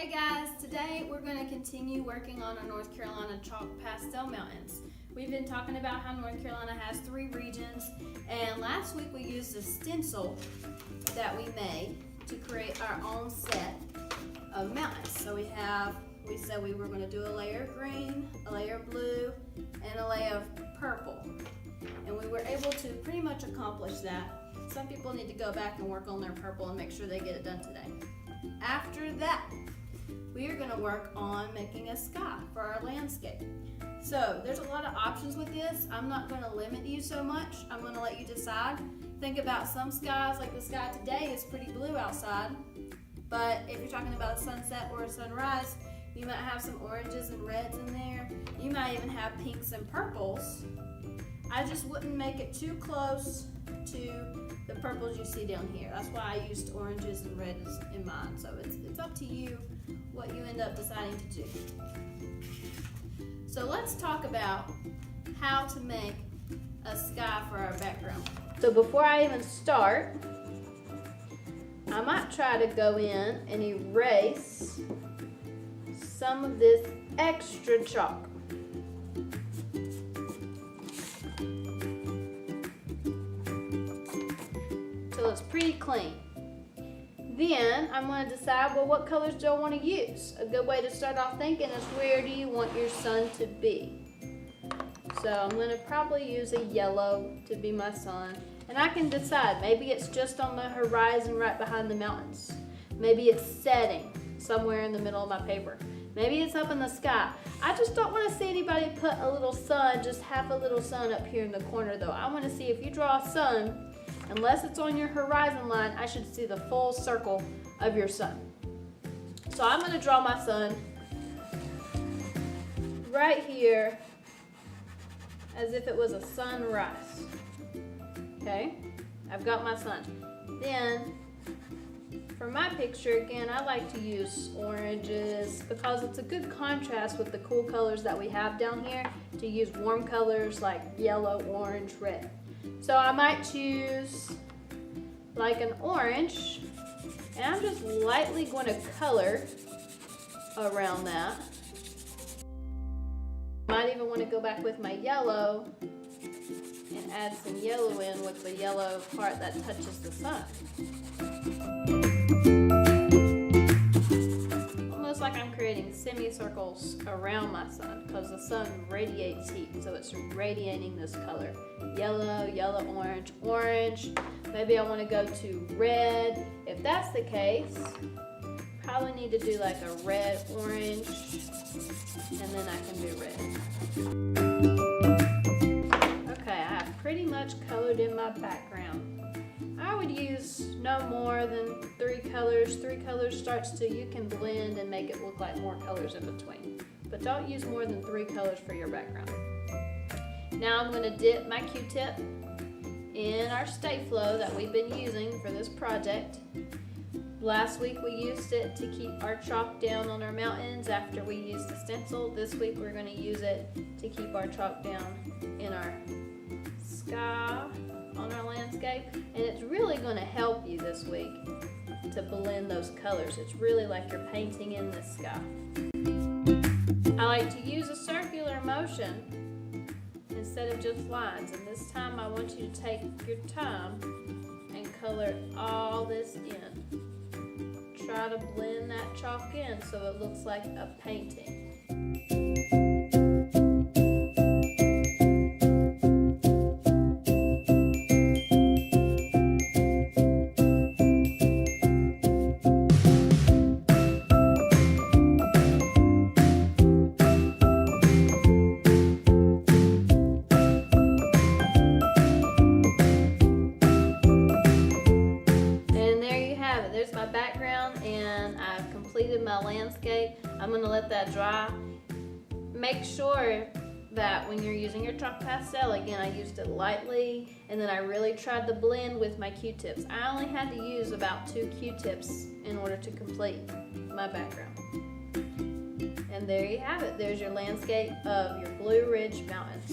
Hey guys, today we're going to continue working on our North Carolina chalk pastel mountains. We've been talking about how North Carolina has 3 regions, and last week we used a stencil that we made to create our own set of mountains. So we said we were going to do a layer of green, a layer of blue, and a layer of purple. And we were able to pretty much accomplish that. Some people need to go back and work on their purple and make sure they get it done today. After that, we are going to work on making a sky for our landscape. So there's a lot of options with this. I'm not going to limit you so much. I'm going to let you decide. Think about some skies, like the sky today is pretty blue outside, but if you're talking about a sunset or a sunrise, you might have some oranges and reds in there. You might even have pinks and purples. I just wouldn't make it too close to the purples you see down here. That's why I used oranges and reds in mine. So it's up to you what you end up deciding to do. So let's talk about how to make a sky for our background. So before I even start, I might try to go in and erase some of this extra chalk. So it's pretty clean. Then I'm going to decide, well, what colors do I want to use? A good way to start off thinking is, where do you want your sun to be? So I'm going to probably use a yellow to be my sun. And I can decide, maybe it's just on the horizon right behind the mountains. Maybe it's setting somewhere in the middle of my paper. Maybe it's up in the sky. I just don't want to see anybody put a little sun, just half a little sun up here in the corner though. I want to see, if you draw a sun, unless it's on your horizon line, I should see the full circle of your sun. So I'm going to draw my sun right here as if it was a sunrise. Okay, I've got my sun. Then for my picture, again, I like to use oranges because it's a good contrast with the cool colors that we have down here, to use warm colors like yellow, orange, red. So I might choose like an orange, and I'm just lightly going to color around that. Might even want to go back with my yellow and add some yellow in with the yellow part that touches the sun. Almost like I'm creating semicircles around my sun, because the sun radiates heat, so it's radiating this color. Yellow, yellow, orange, orange. Maybe I want to go to red. If that's the case, probably need to do like a red, orange, and then I can do red. Okay, I have pretty much colored in my background. I would use no more than 3 colors. 3 colors starts to, you can blend and make it look like more colors in between. But don't use more than 3 colors for your background. Now I'm going to dip my Q-tip in our Stay Flow that we've been using for this project. Last week we used it to keep our chalk down on our mountains after we used the stencil. This week we're going to use it to keep our chalk down in our sky, on our landscape. And it's really going to help you this week to blend those colors. It's really like you're painting in the sky. I like to use a circular motion instead of just lines, and this time I want you to take your time and color all this in. Try to blend that chalk in so it looks like a painting. There's my background, and I've completed my landscape. I'm going to let that dry. Make sure that when you're using your chalk pastel, again, I used it lightly, and then I really tried to blend with my Q-tips. I only had to use about 2 Q-tips in order to complete my background. And there you have it. There's your landscape of your Blue Ridge Mountains.